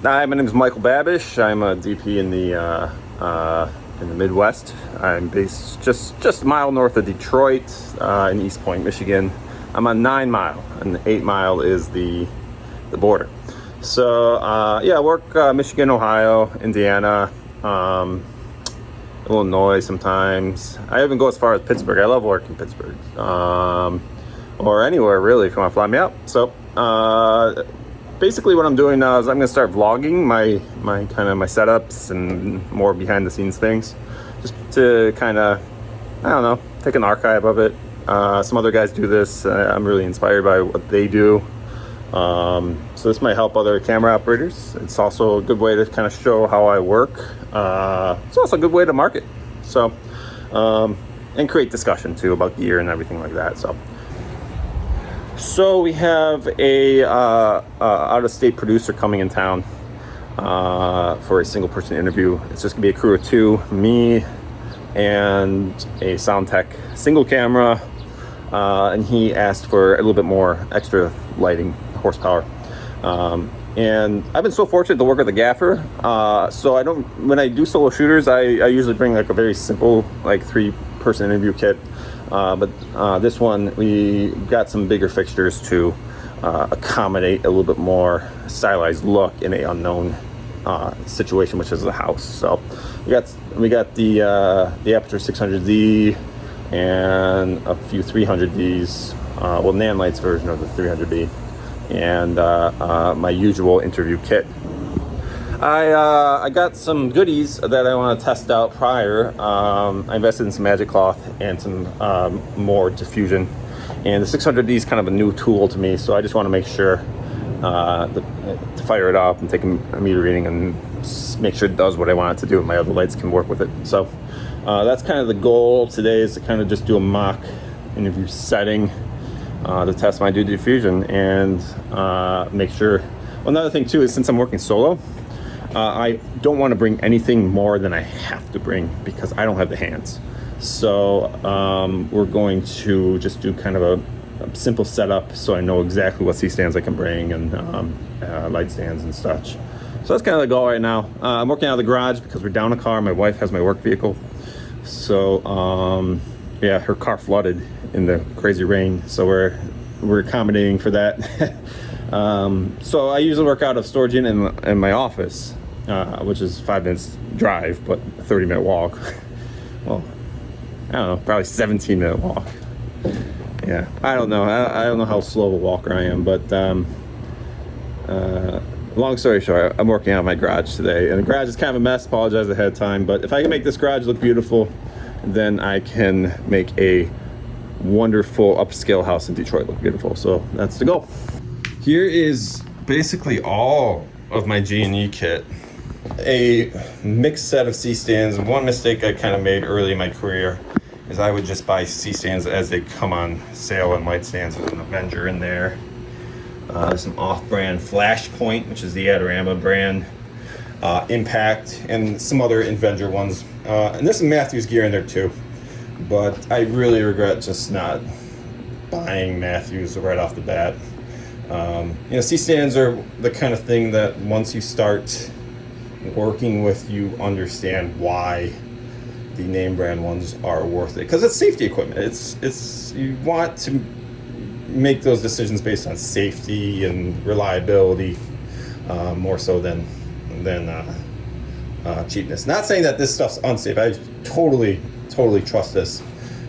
Hi, my name is Michael Babish. I'm a DP in the Midwest. I'm based just a mile north of Detroit, in East Point, Michigan. I'm on 9 Mile, and 8 Mile is the border. So yeah, I work Michigan, Ohio, Indiana, Illinois sometimes. I even go as far as Pittsburgh. I love working Pittsburgh, or anywhere really if you want to fly me out. So basically what I'm doing now is I'm going to start vlogging my setups and more behind the scenes things, just to kind of, I don't know, take an archive of it. Some other guys do this. I'm really inspired by what they do. So this might help other camera operators. It's also a good way to kind of show how I work. It's also a good way to market. So, and create discussion too about gear and everything like that. So we have a out-of-state producer coming in town for a single-person interview. It's just gonna be a crew of 2, me and a sound tech, single camera, and he asked for a little bit more extra lighting horsepower. And I've been so fortunate to work with a gaffer. So when I do solo shooters, I usually bring like a very simple, like 3-person interview kit. But this one, we got some bigger fixtures to accommodate a little bit more stylized look in an unknown situation, which is the house. So we got the Aputure 600D and a few 300Ds, well, Nanlight's version of the 300D, and my usual interview kit. I got some goodies that I want to test out prior. I invested in some magic cloth and some more diffusion, and the 600D is kind of a new tool to me, so I just want to make sure to fire it up and take a meter reading and make sure it does what I want it to do, and my other lights can work with it. So that's kind of the goal today, is to kind of just do a mock interview setting to test my diffusion and make sure. Well, another thing too is, since I'm working solo, I don't want to bring anything more than I have to bring, because I don't have the hands. So we're going to just do kind of a simple setup, so I know exactly what C-stands I can bring and light stands and such. So that's kind of the goal right now. I'm working out of the garage because we're down a car. My wife has my work vehicle. So yeah, her car flooded in the crazy rain, so we're accommodating for that. So I usually work out of storage in my office, which is 5 minutes drive, but a 30-minute walk. Well, I don't know, probably 17-minute walk. Yeah, I don't know. I don't know how slow a walker I am, but long story short, I'm working out of my garage today, and the garage is kind of a mess. Apologize ahead of time, but if I can make this garage look beautiful, then I can make a wonderful upscale house in Detroit look beautiful. So that's the goal. Here is basically all of my G&E kit. A mixed set of C-stands. One mistake I kind of made early in my career is I would just buy C-stands as they come on sale, and light stands with an Avenger in there. Some off-brand Flashpoint, which is the Adorama brand, Impact, and some other Avenger ones. And there's some Matthews gear in there too, but I really regret just not buying Matthews right off the bat. You know, C-stands are the kind of thing that once you start working with, you understand why the name brand ones are worth it, because it's safety equipment. It's you want to make those decisions based on safety and reliability, more so than cheapness. Not saying that this stuff's unsafe. I totally trust this.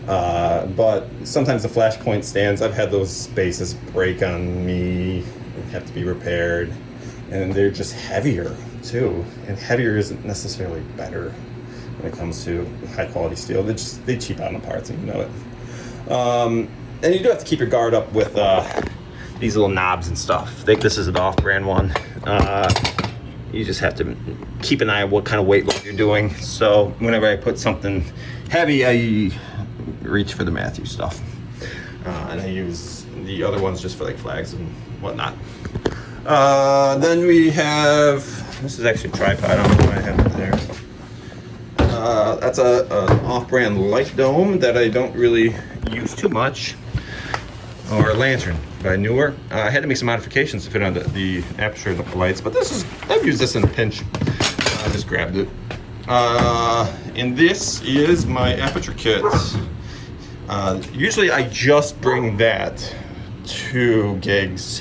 But sometimes the Flashpoint stands, I've had those bases break on me, have to be repaired, and they're just heavier too. And heavier isn't necessarily better when it comes to high quality steel. They cheap out on the parts, and you know it. And you do have to keep your guard up with these little knobs and stuff. I think this is an off-brand one. You just have to keep an eye on what kind of weight load you're doing. So whenever I put something heavy, I reach for the Matthews stuff, and I use the other ones just for like flags and whatnot. Then we have, this is actually a tripod. I don't know why I have it there. That's an off-brand light dome that I don't really use too much. or lantern by Newer. I had to make some modifications to fit on the Aputure lights, but I've used this in a pinch. I just grabbed it. And this is my Aputure kit. Usually I just bring that to gigs,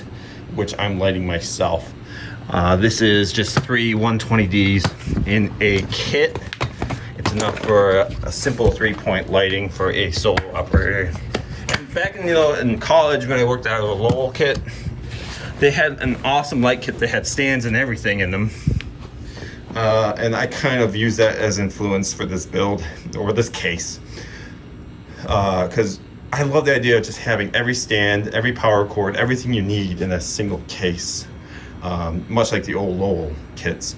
which I'm lighting myself. This is just 3 120Ds in a kit. It's enough for a simple 3-point lighting for a solo operator. And back in college when I worked out of a Lowell kit, they had an awesome light kit that had stands and everything in them. And I kind of use that as influence for this build, or this case. Because I love the idea of just having every stand, every power cord, everything you need in a single case. Much like the old Lowell kits.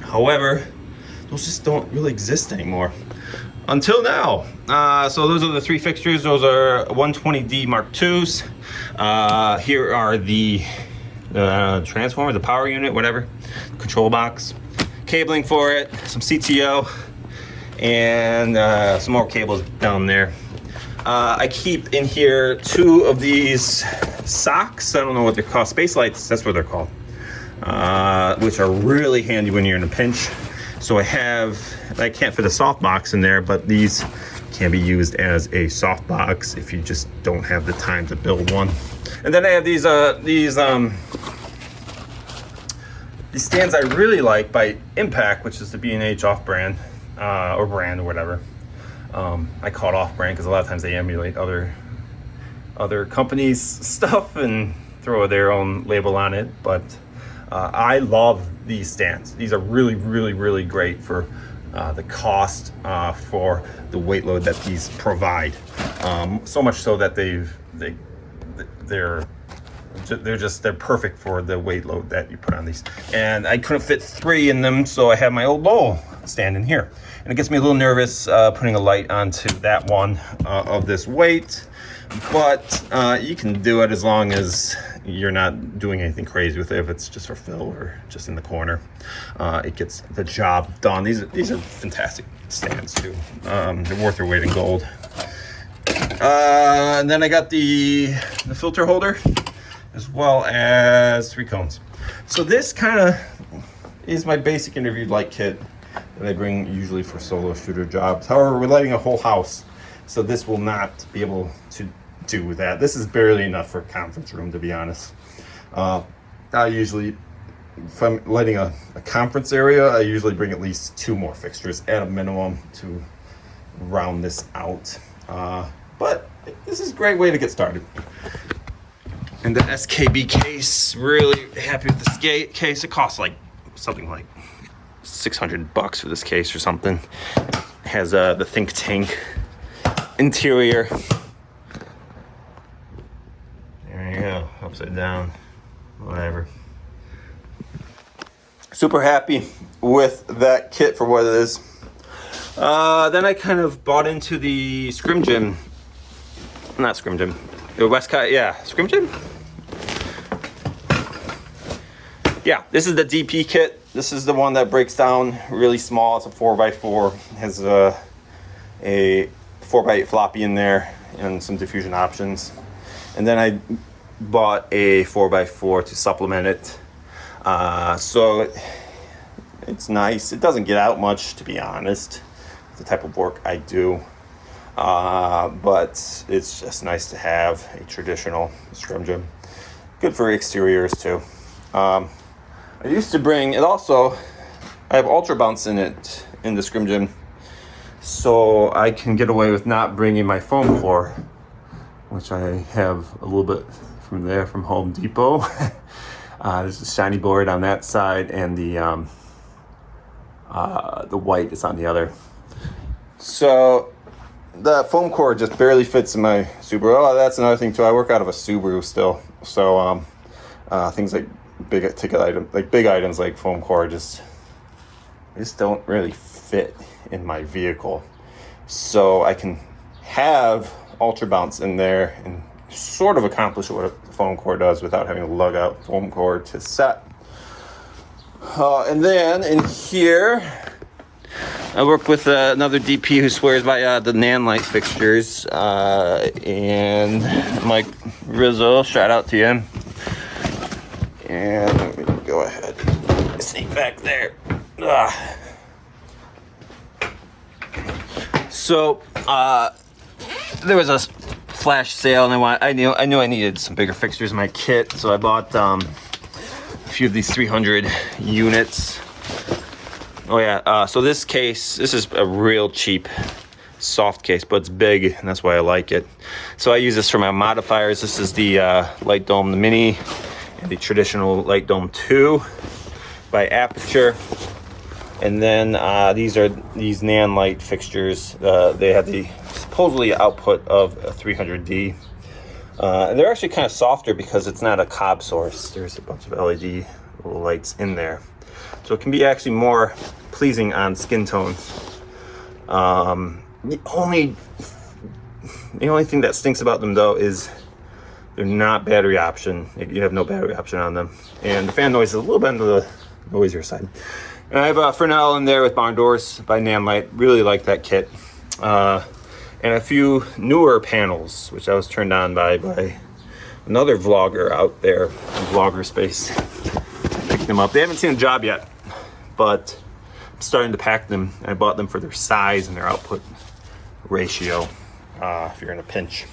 However, those just don't really exist anymore. Until now. So those are the 3 fixtures. Those are 120D Mark IIs. Here are the transformer, the power unit, whatever. Control box. Cabling for it, some CTO, and some more cables down there. I keep in here 2 of these socks. I don't know what they're called. Space lights, that's what they're called. Which are really handy when you're in a pinch. So I can't fit a softbox in there, but these can be used as a softbox if you just don't have the time to build one. And then I have these stands I really like by Impact, which is the B&H off-brand, or brand or whatever. I call it off-brand because a lot of times they emulate other companies' stuff and throw their own label on it, but I love these stands. These are really, really, really great for the cost, for the weight load that these provide. So much so that they're perfect for the weight load that you put on these. And I couldn't fit 3 in them, so I have my old Lowell stand in here. And it gets me a little nervous putting a light onto that one of this weight. But you can do it as long as you're not doing anything crazy with it. If it's just for fill or just in the corner, it gets the job done. These are fantastic stands too. They're worth their weight in gold. And then I got the filter holder, as well as 3 cones. So this kind of is my basic interview light kit that I bring usually for solo shooter jobs. However, we're lighting a whole house, so this will not be able to do that. This is barely enough for a conference room, to be honest. I usually, if I'm lighting a conference area, I usually bring at least 2 more fixtures at a minimum to round this out. But this is a great way to get started. And the SKB case, really happy with this case. It costs like something like $600 for this case or something. It has the think tank interior. There you go, upside down, whatever. Super happy with that kit for what it is. Then I kind of bought into the Scrim Gym. Not Scrim Gym. The Westcott, yeah, Scrim Gym? Yeah, this is the DP kit. This is the one that breaks down really small. It's a 4x4. It has a 4x8 floppy in there and some diffusion options. And then I bought a 4x4 to supplement it. So it's nice. It doesn't get out much, to be honest, the type of work I do. But it's just nice to have a traditional Scrim Gym. Good for exteriors too. I used to bring it also. I have Ultra Bounce in it in the Scrim Gym, so I can get away with not bringing my foam core, which I have a little bit from Home Depot. There's a shiny board on that side, and the white is on the other. So the foam core just barely fits in my Subaru. Oh, that's another thing too. I work out of a Subaru still, so things like big items like foam core just don't really fit in my vehicle. So I can have Ultra Bounce in there and sort of accomplish what a foam core does without having to lug out foam core to set. And then in here, I work with another DP who swears by the nan light fixtures, and Mike Rizzo, shout out to him. And let me go ahead, sneak back there. So there was a flash sale, and I knew I needed some bigger fixtures in my kit, so I bought a few of these 300 units. Oh yeah, so this case, this is a real cheap soft case, but it's big, and that's why I like it. So I use this for my modifiers. This is the Light Dome, the Mini, and the traditional Light Dome 2 by Aputure. And then these are these nan light fixtures. They have the supposedly output of a 300D. And they're actually kind of softer because it's not a cob source. There's a bunch of LED little lights in there. So it can be actually more pleasing on skin tones. The only thing that stinks about them though is they're not battery option. You have no battery option on them. And the fan noise is a little bit on the noisier side. And I have Fresnel in there with barn doors by Nan Light. Really like that kit. And a few newer panels, which I was turned on by another vlogger out there in vlogger space. Picked them up. They haven't seen a job yet, but I'm starting to pack them. I bought them for their size and their output ratio, if you're in a pinch.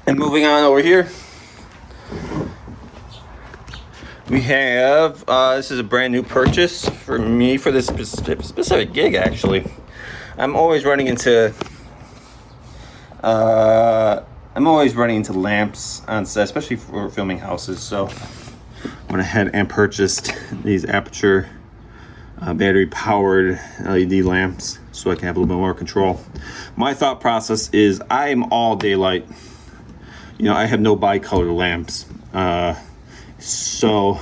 And moving on over here, we have, this is a brand new purchase for me for this specific gig actually. I'm always running into lamps on set, especially for filming houses. So went ahead and purchased these Aputure battery powered LED lamps so I can have a little bit more control. My thought process is I'm all daylight. You know, I have no bicolor lamps. So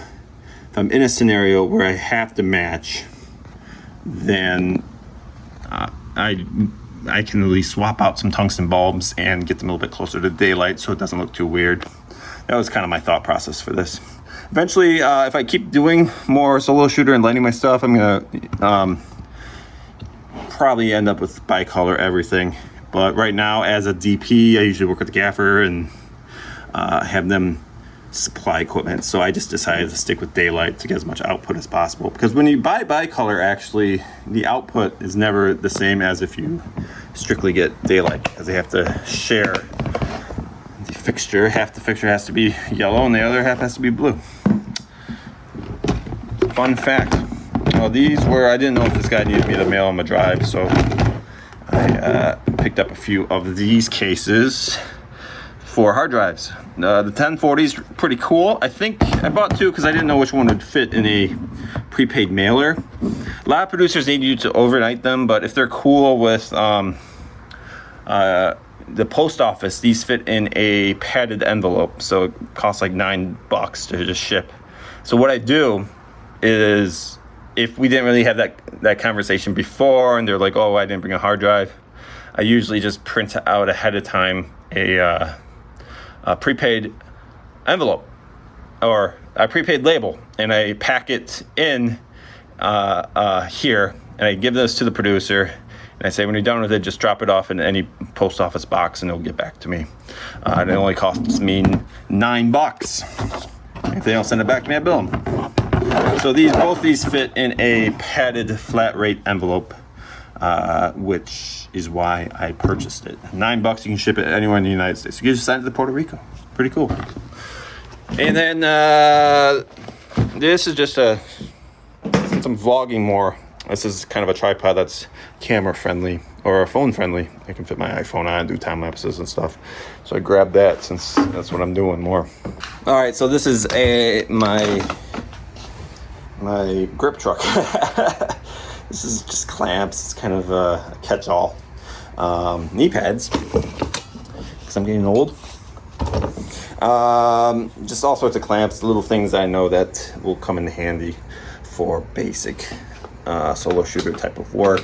if I'm in a scenario where I have to match, then I can at least swap out some tungsten bulbs and get them a little bit closer to daylight so it doesn't look too weird. That was kind of my thought process for this. Eventually, if I keep doing more solo shooter and lighting my stuff, I'm gonna probably end up with bicolor everything. But right now, as a DP, I usually work with the gaffer and have them supply equipment. So I just decided to stick with daylight to get as much output as possible. Because when you buy bicolor, actually, the output is never the same as if you strictly get daylight, because they have to share the fixture. Half the fixture has to be yellow and the other half has to be blue. Fun fact. Well, these were, I didn't know if this guy needed me to mail him a drive, so I picked up a few of these cases for hard drives. The 1040 is pretty cool. I think I bought two because I didn't know which one would fit in a prepaid mailer. A lot of producers need you to overnight them, but if they're cool with the post office, these fit in a padded envelope, so it costs like $9 to just ship. So what I do is, if we didn't really have that conversation before and they're like, oh, I didn't bring a hard drive, I usually just print out ahead of time a prepaid envelope or a prepaid label, and I pack it in here, and I give this to the producer, and I say, when you're done with it, just drop it off in any post office box and it'll get back to me. And it only costs me $9. If they don't send it back to me, I bill them. So both these fit in a padded flat rate envelope, which is why I purchased it. $9, you can ship it anywhere in the United States. You can just send it to Puerto Rico. Pretty cool. And then this is just since I'm vlogging more, this is kind of a tripod that's camera friendly or phone friendly. I can fit my iPhone on and do time lapses and stuff. So I grabbed that since that's what I'm doing more. All right, so this is my grip truck. This is just clamps. It's kind of a catch-all. Knee pads, because I'm getting old. Just all sorts of clamps, little things I know that will come in handy for basic solo shooter type of work.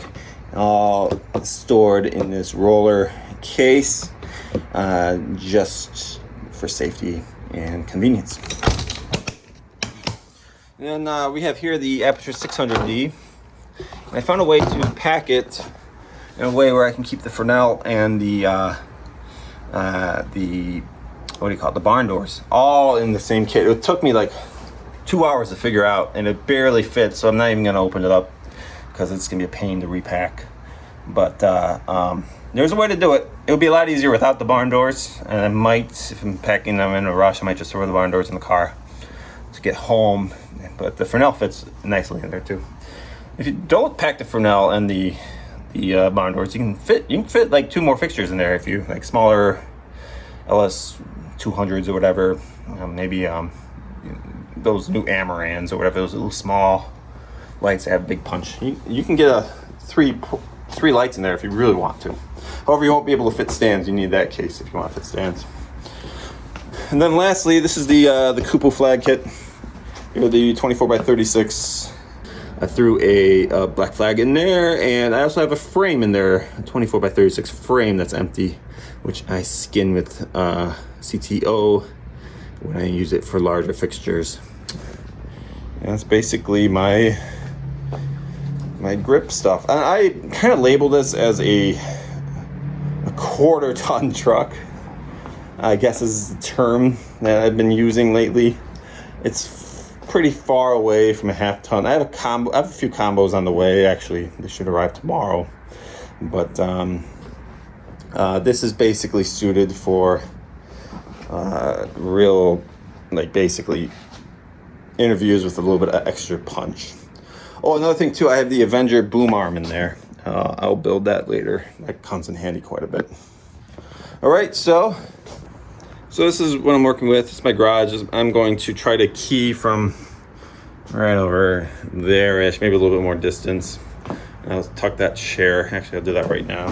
All stored in this roller case, just for safety and convenience. And then we have here the Aputure 600D. I found a way to pack it in a way where I can keep the Fresnel and the what do you call it, the barn doors, all in the same kit. It took me like 2 hours to figure out, and it barely fits, so I'm not even gonna open it up because it's gonna be a pain to repack. But there's a way to do it. It would be a lot easier without the barn doors, and I might, if I'm packing them in a rush, I might just throw the barn doors in the car to get home. But the Fresnel fits nicely in there too. If you don't pack the Fresnel and the barn doors, you can fit like 2 more fixtures in there if you like smaller LS 200s or whatever. Maybe those new Amarans or whatever, those little small lights that have big punch. You can get a three lights in there if you really want to. However, you won't be able to fit stands. You need that case if you want to fit stands. And then lastly, this is the Kupo flag kit. Here, the 24x36. I threw a black flag in there, and I also have a frame in there, a 24x36 frame that's empty, which I skin with CTO when I use it for larger fixtures. And that's basically my grip stuff. And I kind of label this as a quarter-ton truck, I guess is the term that I've been using lately. It's pretty far away from a half-ton. I have a few combos on the way. Actually, they should arrive tomorrow. But this is basically suited for real, like basically interviews with a little bit of extra punch. Oh, another thing too, I have the Avenger boom arm in there. I'll build that later. That comes in handy quite a bit. All right, so this is what I'm working with. It's my garage. I'm going to try to key from right over there-ish, maybe a little bit more distance. And I'll tuck that chair. Actually, I'll do that right now.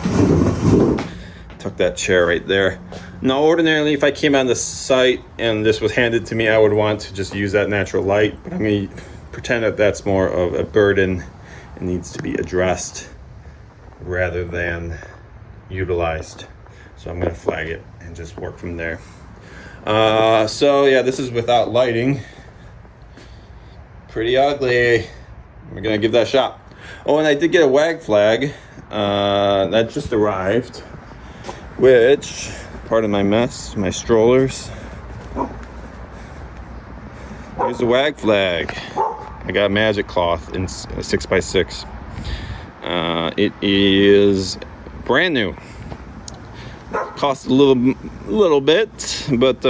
Tuck that chair right there. Now, ordinarily, if I came on the site and this was handed to me, I would want to just use that natural light. But I'm going to pretend that that's more of a burden and needs to be addressed rather than utilized. So I'm going to flag it and just work from there. So yeah, this is without lighting. Pretty ugly. We're gonna give that a shot. Oh, and I did get a WAG flag that just arrived, which, pardon my mess, my strollers. Here's the WAG flag. I got a magic cloth in a 6x6. It is brand new. Cost a little bit, but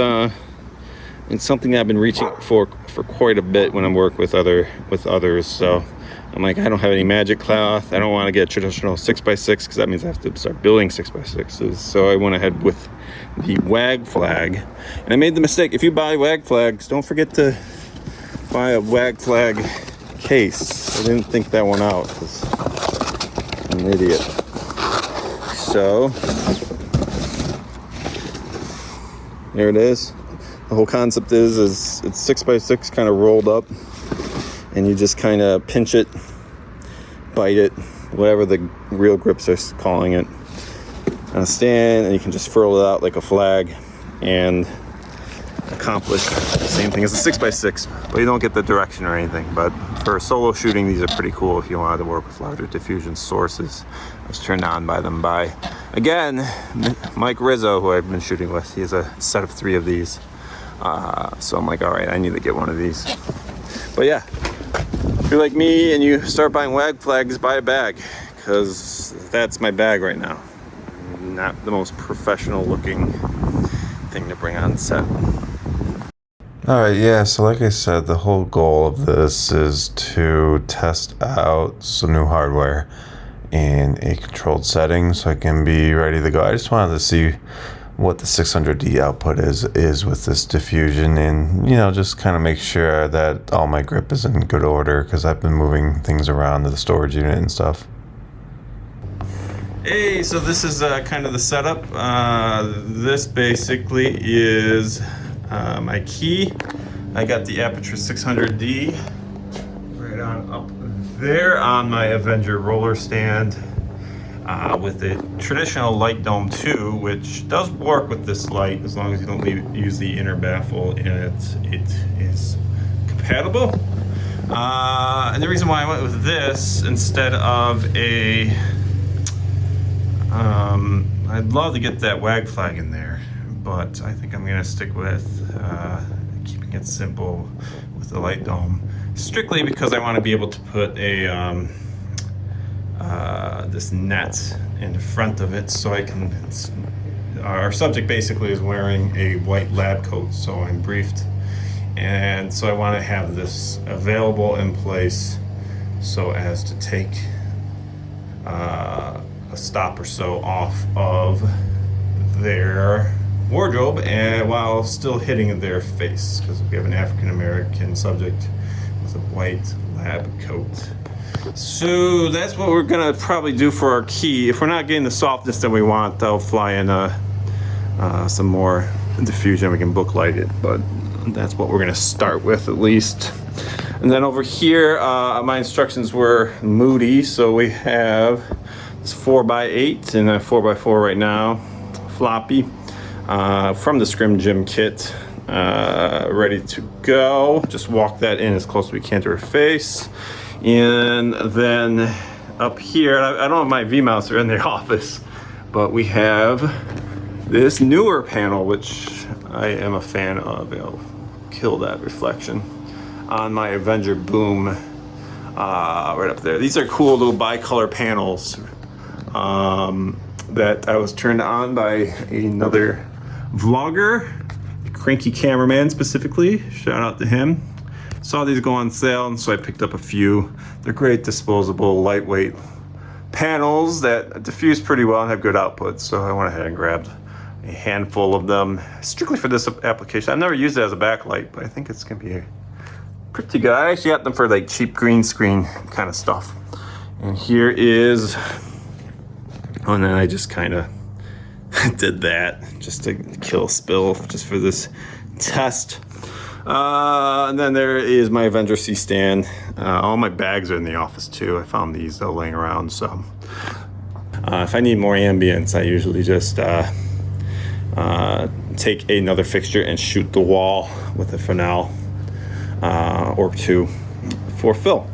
it's something that I've been reaching for quite a bit when I work with others. So I'm like, I don't have any magic cloth. I don't want to get a traditional 6x6 because that means I have to start building 6x6s. So I went ahead with the WAG flag, and I made the mistake. If you buy WAG flags, don't forget to buy a WAG flag case. I didn't think that one out because I'm an idiot. So there it is. The whole concept is it's 6x6 kind of rolled up, and you just kind of pinch it, bite it, whatever the real grips are calling it, on a stand, and you can just furl it out like a flag and accomplish the same thing as a 6x6, but you don't get the direction or anything. But for solo shooting, these are pretty cool if you wanted to work with larger diffusion sources. I was turned on by them by, again, Mike Rizzo, who I've been shooting with. He has a set of 3 of these. So I'm like, all right, I need to get one of these. But yeah, if you're like me and you start buying WAG flags, buy a bag, because that's my bag right now. Not the most professional looking thing to bring on set. Alright, yeah, so like I said, the whole goal of this is to test out some new hardware in a controlled setting so I can be ready to go. I just wanted to see what the 600D output is with this diffusion, and just kind of make sure that all my grip is in good order, because I've been moving things around to the storage unit and stuff. Hey, so this is kind of the setup. This basically is my key. I got the Aputure 600D right on up there on my Avenger roller stand with a traditional light dome too, which does work with this light as long as you don't use the inner baffle and it is compatible. And the reason why I went with this instead of a, I'd love to get that wag flag in there, but I think I'm gonna stick with keeping it simple with the light dome, strictly because I want to be able to put a this net in the front of it, so I can. Our subject basically is wearing a white lab coat, so I'm briefed, and so I want to have this available in place so as to take a stop or so off of their wardrobe, and while still hitting their face, because we have an African American subject with a white lab coat. So that's what we're gonna probably do for our key. If we're not getting the softness that we want, I'll fly in some more diffusion. We can book light it, but that's what we're gonna start with at least. And then over here, my instructions were moody, so we have this 4x8 and a 4x4 right now, floppy, from the Scrim Gym kit, ready to go. Just walk that in as close as we can to her face. And then up here, I don't have my V-mounts are in the office, but we have this newer panel, which I am a fan of. It'll kill that reflection on my Avenger boom right up there. These are cool little bicolor panels that I was turned on by another vlogger, Cranky Cameraman specifically. Shout out to him. Saw these go on sale, and so I picked up a few. They're great disposable, lightweight panels that diffuse pretty well and have good output, so I went ahead and grabbed a handful of them strictly for this application. I've never used it as a backlight, but I think it's gonna be pretty good. I actually got them for like cheap green screen kind of stuff. And here is, oh, and then I just kind of did that just to kill spill just for this test. And then there is my Avenger C stand. All my bags are in the office too. I found these though laying around, so if I need more ambience, I usually just take another fixture and shoot the wall with a Fresnel or two for fill.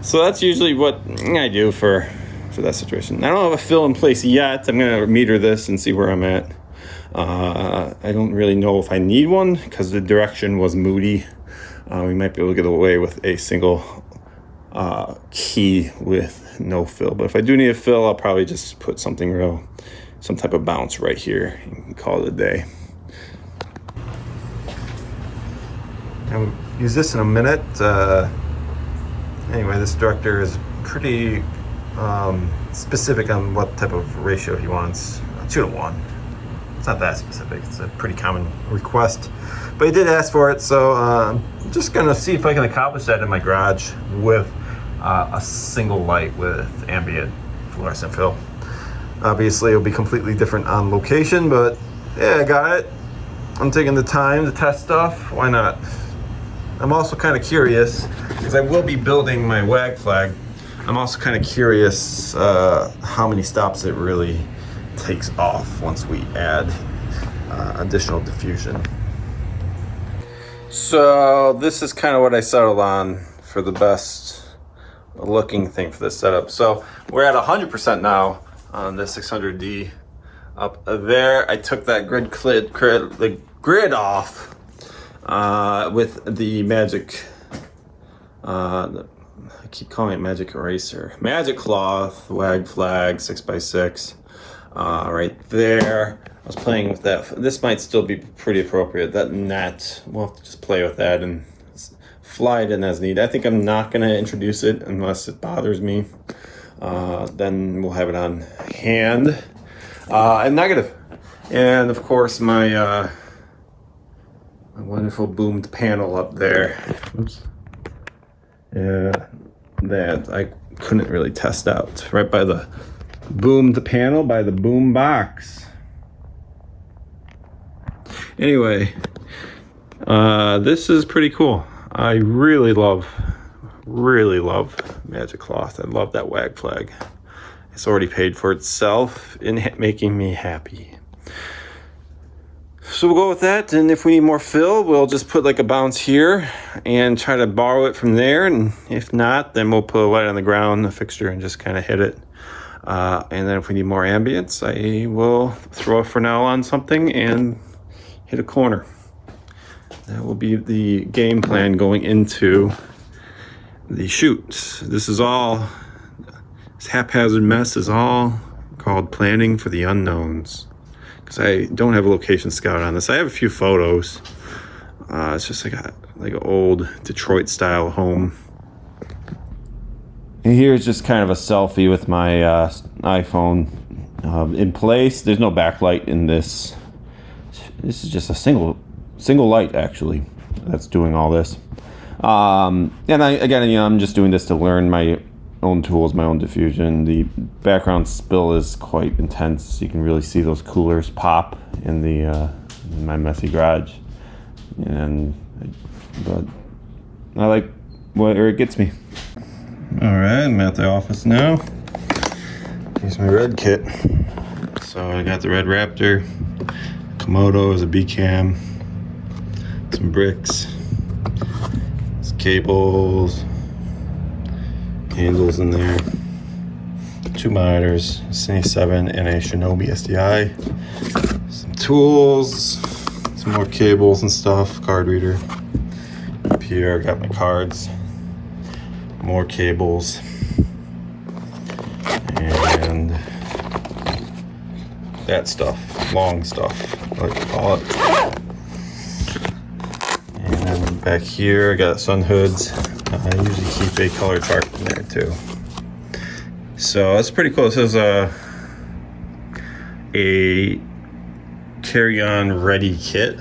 So that's usually what I do for that situation. I don't have a fill in place yet. I'm gonna meter this and see where I'm at. I don't really know if I need one because the direction was moody. We might be able to get away with a single key with no fill. But if I do need a fill, I'll probably just put something real, some type of bounce right here and call it a day. I'll use this in a minute. Anyway, this director is pretty specific on what type of ratio he wants. 2-to-1. It's not that specific. It's a pretty common request, but he did ask for it, so I'm just gonna see if I can accomplish that in my garage with a single light with ambient fluorescent fill. Obviously, it'll be completely different on location, but yeah, I got it. I'm taking the time to test stuff. Why not? I'm also kind of curious because I will be building my wag flag. I'm also kind of curious how many stops it really takes off once we add additional diffusion. So this is kind of what I settled on for the best looking thing for this setup. So we're at 100% now on the 600D up there. I took that grid off with the magic, I keep calling it magic eraser, magic cloth, wag flag, 6x6. Right there. I was playing with that. This might still be pretty appropriate. That net, we'll have to just play with that and fly it in as needed. I think I'm not going to introduce it unless it bothers me. Then we'll have it on hand. And negative. And of course my wonderful boomed panel up there. Oops. Yeah, that I couldn't really test out. Right by the boomed panel, by the boom box. Anyway, this is pretty cool. I really love Magic Cloth. I love that wag flag. It's already paid for itself in making me happy. So we'll go with that, and if we need more fill, we'll just put like a bounce here and try to borrow it from there, and if not, then we'll put a light on the ground, the fixture, and just kind of hit it. And then if we need more ambience, I will throw a Fresnel on something and hit a corner. That will be the game plan going into the shoot. This haphazard mess is all called planning for the unknowns, because I don't have a location scout on this. I have a few photos. It's just like an old Detroit style home. And here's just kind of a selfie with my iPhone in place. There's no backlight in this. This is just a single light actually that's doing all this. And I'm just doing this to learn my own tools, my own diffusion. The background spill is quite intense. You can really see those coolers pop in my messy garage, but I like where it gets me. All right, I'm at the office now. Here's my RED kit. So I got the RED VRAPTOR, Komodo as a B cam, some bricks, some cables, handles in there, 2 monitors, a Cine 7 and a Shinobi SDI, some tools, some more cables and stuff, card reader. Up here I got my cards, more cables, and that stuff, long stuff, I like to call it. And then back here I got sun hoods. I usually keep a color chart in there too. So that's pretty cool. This is a carry-on ready kit,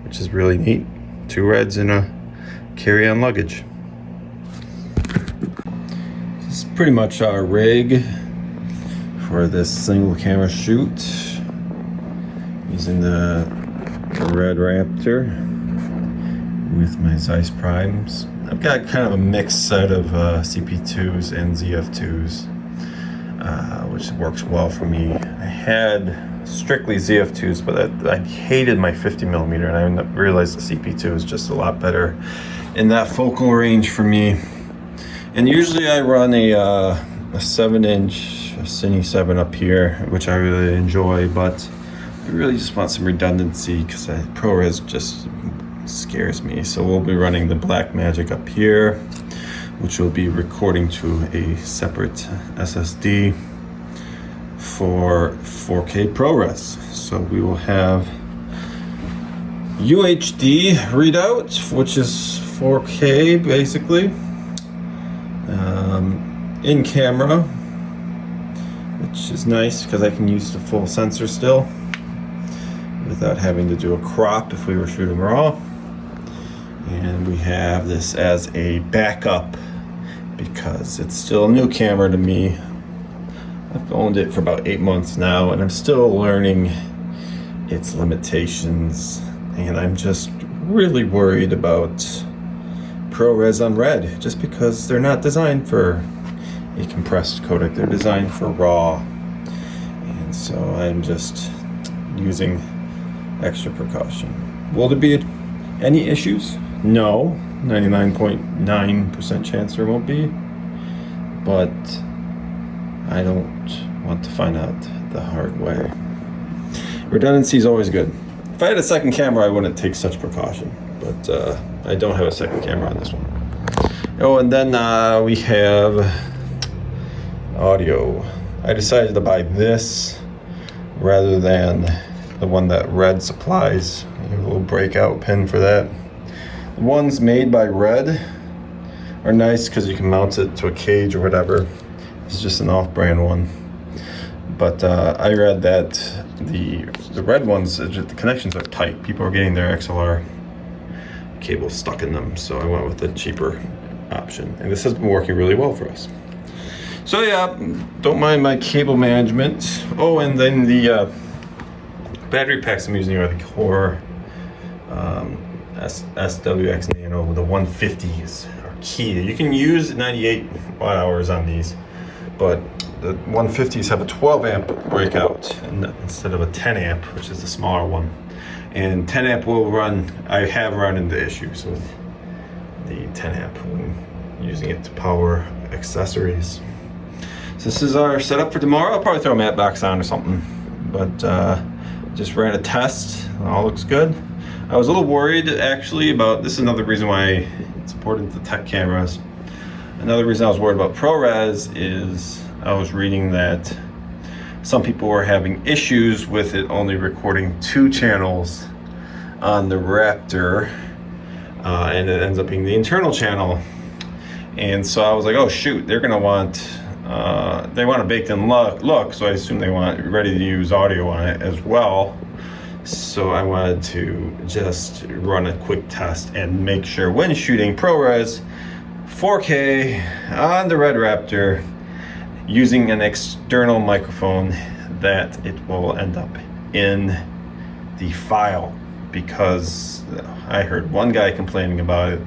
which is really neat. 2 reds in a carry-on luggage. This is pretty much our rig for this single camera shoot, using the RED VRAPTOR with my Zeiss primes. I've got kind of a mixed set of CP2s and ZF2s, which works well for me. I had strictly ZF2s, but I hated my 50mm, and I realized the CP2 is just a lot better in that focal range for me. And usually I run a 7-inch Cine 7 up here, which I really enjoy, but I really just want some redundancy because ProRes just scares me. So we'll be running the Blackmagic up here, which will be recording to a separate SSD for 4K ProRes. So we will have UHD readout, which is 4K basically, in camera, which is nice because I can use the full sensor still without having to do a crop if we were shooting raw. And we have this as a backup because it's still a new camera to me. I've owned it for about 8 months now, and I'm still learning its limitations, and I'm just really worried about ProRes on RED, just because they're not designed for a compressed codec, they're designed for raw. And so I'm just using extra precaution. Will there be any issues? No, 99.9% chance there won't be, but I don't want to find out the hard way. Redundancy is always good. If I had a second camera, I wouldn't take such precaution, but I don't have a second camera on this one. Oh, and then we have audio. I decided to buy this rather than the one that RED supplies. I have a little breakout pin for that. The ones made by RED are nice because you can mount it to a cage or whatever. It's just an off-brand one. But I read that the RED ones, the connections are tight. People are getting their XLR cables stuck in them, so I went with the cheaper option. And this has been working really well for us. So yeah, don't mind my cable management. Oh, and then the battery packs I'm using are the Core SWX Nano. The 150s are key. You can use 98 watt hours on these, but the 150s have a 12 amp breakout instead of a 10 amp, which is the smaller one. And 10 amp will run, I have run into issues with the 10 amp when using it to power accessories. So this is our setup for tomorrow. I'll probably throw a matte box on or something, but just ran a test. It all looks good. I was a little worried actually about, this is another reason why it's important to tech cameras. Another reason I was worried about ProRes is I was reading that some people were having issues with it only recording 2 channels on the Raptor, and it ends up being the internal channel. And so I was like, oh shoot, they're gonna want, they want a baked-in look, so I assume they want ready-to-use audio on it as well. So I wanted to just run a quick test and make sure when shooting ProRes 4K on the RED VRAPTOR using an external microphone that it will end up in the file, because I heard one guy complaining about it,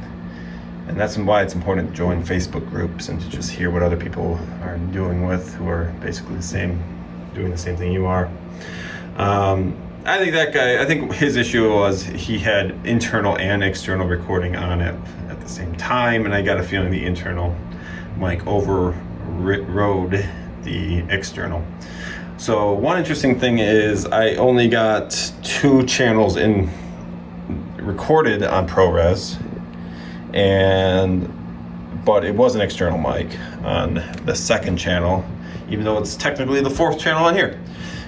and that's why it's important to join Facebook groups and to just hear what other people are doing with, who are basically doing the same thing you are. I think that guy, I think his issue was he had internal and external recording on it at the same time, and I got a feeling the internal mic overrode the external. So one interesting thing is I only got 2 channels in recorded on ProRes, but it was an external mic on the 2nd channel, even though it's technically the 4th channel on here.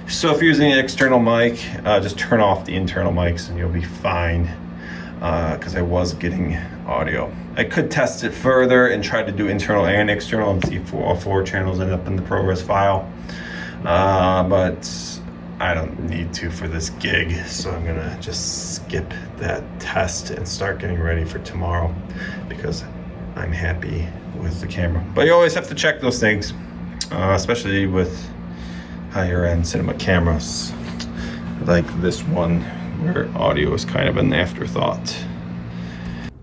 So if you're using an external mic, just turn off the internal mics and you'll be fine, because I was getting audio. I could test it further and try to do internal and external and see if all 4 channels end up in the ProRes file, but I don't need to for this gig, so I'm gonna just skip that test and start getting ready for tomorrow, because I'm happy with the camera. But you always have to check those things, especially with higher end cinema cameras like this one, where audio is kind of an afterthought.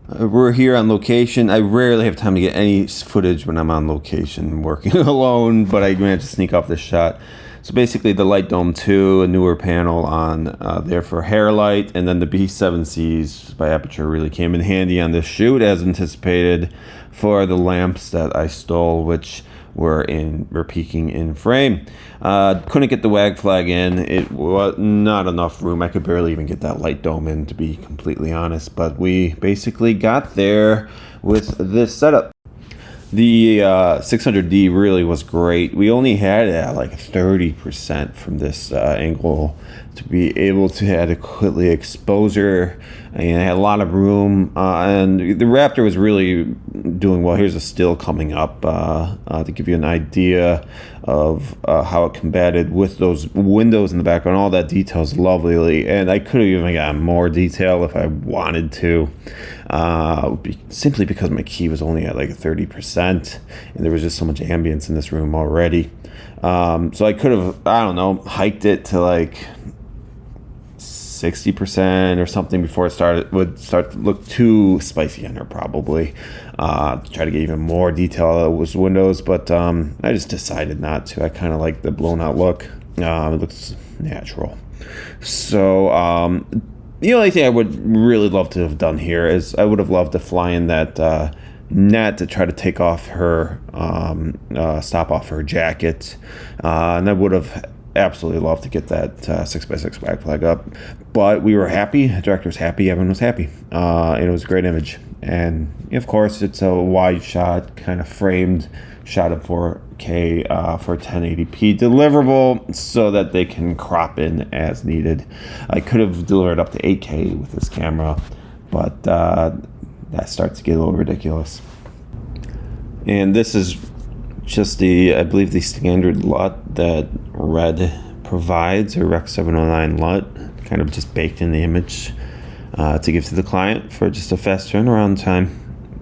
We're here on location. I rarely have time to get any footage when I'm on location working alone, but I managed to sneak off this shot. So basically the Light Dome 2, a newer panel on there for hair light, and then the B7Cs by Aputure really came in handy on this shoot, as anticipated, for the lamps that I stole, which were peaking in frame. Couldn't get the WAG flag in. It was not enough room. I could barely even get that light dome in, to be completely honest, but we basically got there with this setup. The 600D really was great. We only had it at like 30% from this angle to be able to adequately exposure, and it had a lot of room, and the Raptor was really doing well. Here's a still coming up to give you an idea of how it combated with those windows in the background. All that detail is lovely, and I could have even gotten more detail if I wanted to, simply because my key was only at like 30%, and there was just so much ambience in this room already. So I could have, I don't know, hiked it to like 60% or something before it would start to look too spicy on her, probably, to try to get even more detail out of those windows, but I just decided not to. I kind of like the blown out look. It looks natural. So the only thing I would really love to have done here is I would have loved to fly in that net to try to take off her stop off her jacket, and I would have absolutely loved to get that 6x6 WAG flag up, but we were happy, the director was happy, everyone was happy, and it was a great image. And of course it's a wide shot, kind of framed shot of 4K for 1080p deliverable, so that they can crop in as needed. I could have delivered up to 8K with this camera, but that starts to get a little ridiculous. And this is just I believe the standard LUT that RED provides, or Rec 709 LUT, kind of just baked in the image to give to the client for just a fast turnaround time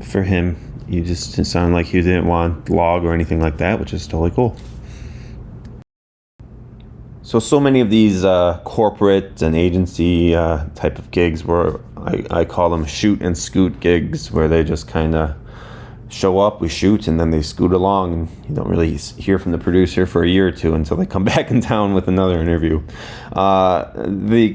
for him. You just sound like you didn't want log or anything like that, which is totally cool. So many of these corporate and agency type of gigs where I call them shoot and scoot gigs, where they just kind of show up, we shoot, and then they scoot along, and you don't really hear from the producer for a year or two until they come back in town with another interview. The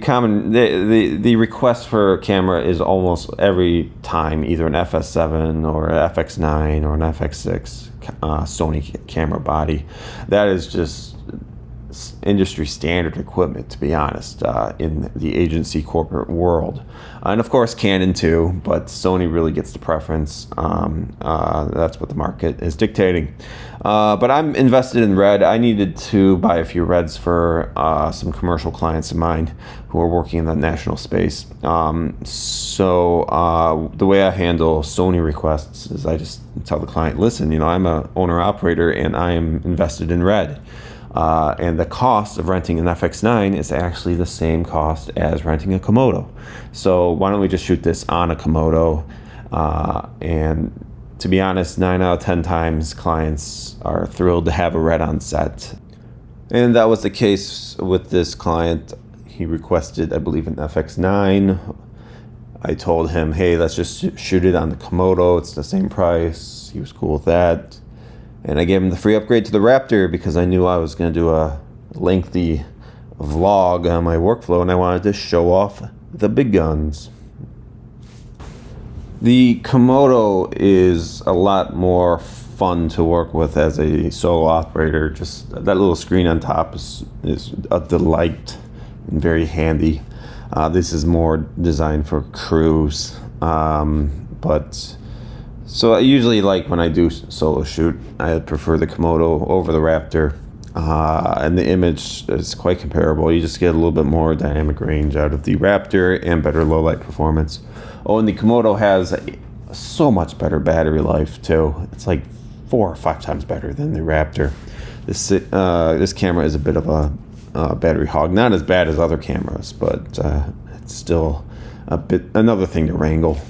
request for a camera is almost every time either an FS7 or an FX9 or an FX6 Sony camera body. That is just industry standard equipment, to be honest, in the agency corporate world. And of course Canon too, but Sony really gets the preference. That's what the market is dictating. But I'm invested in RED. I needed to buy a few REDs for some commercial clients of mine who are working in the national space. So the way I handle Sony requests is I just tell the client, listen, I'm a owner operator and I am invested in RED. And the cost of renting an FX9 is actually the same cost as renting a Komodo. So why don't we just shoot this on a Komodo? And to be honest, 9 out of 10 times clients are thrilled to have a RED on set. And that was the case with this client. He requested, I believe, an FX9. I told him, hey, let's just shoot it on the Komodo. It's the same price. He was cool with that. And I gave him the free upgrade to the Raptor because I knew I was going to do a lengthy vlog on my workflow and I wanted to show off the big guns. The Komodo is a lot more fun to work with as a solo operator. Just that little screen on top is a delight and very handy. This is more designed for crews, so I usually, like when I do solo shoot, I prefer the Komodo over the Raptor, and the image is quite comparable. You just get a little bit more dynamic range out of the Raptor and better low light performance. Oh, and the Komodo has so much better battery life too. It's like 4 or 5 times better than the Raptor. This camera is a bit of a battery hog, not as bad as other cameras, but it's still another thing to wrangle.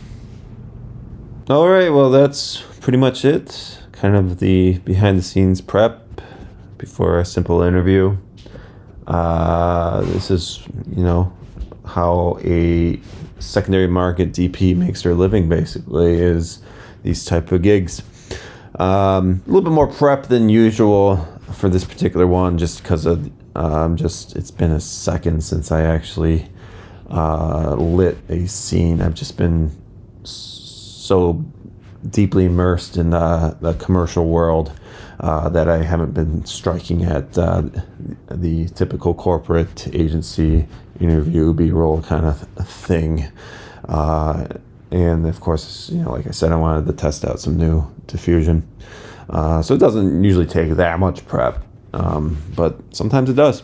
All right, well, that's pretty much it. Kind of the behind-the-scenes prep before a simple interview. This is, how a secondary market DP makes their living, basically, is these type of gigs. A little bit more prep than usual for this particular one, just because of it's been a second since I actually lit a scene. I've just been so deeply immersed in the commercial world that I haven't been striking at the typical corporate agency interview B-roll kind of thing. And of course, like I said, I wanted to test out some new diffusion. So it doesn't usually take that much prep, but sometimes it does.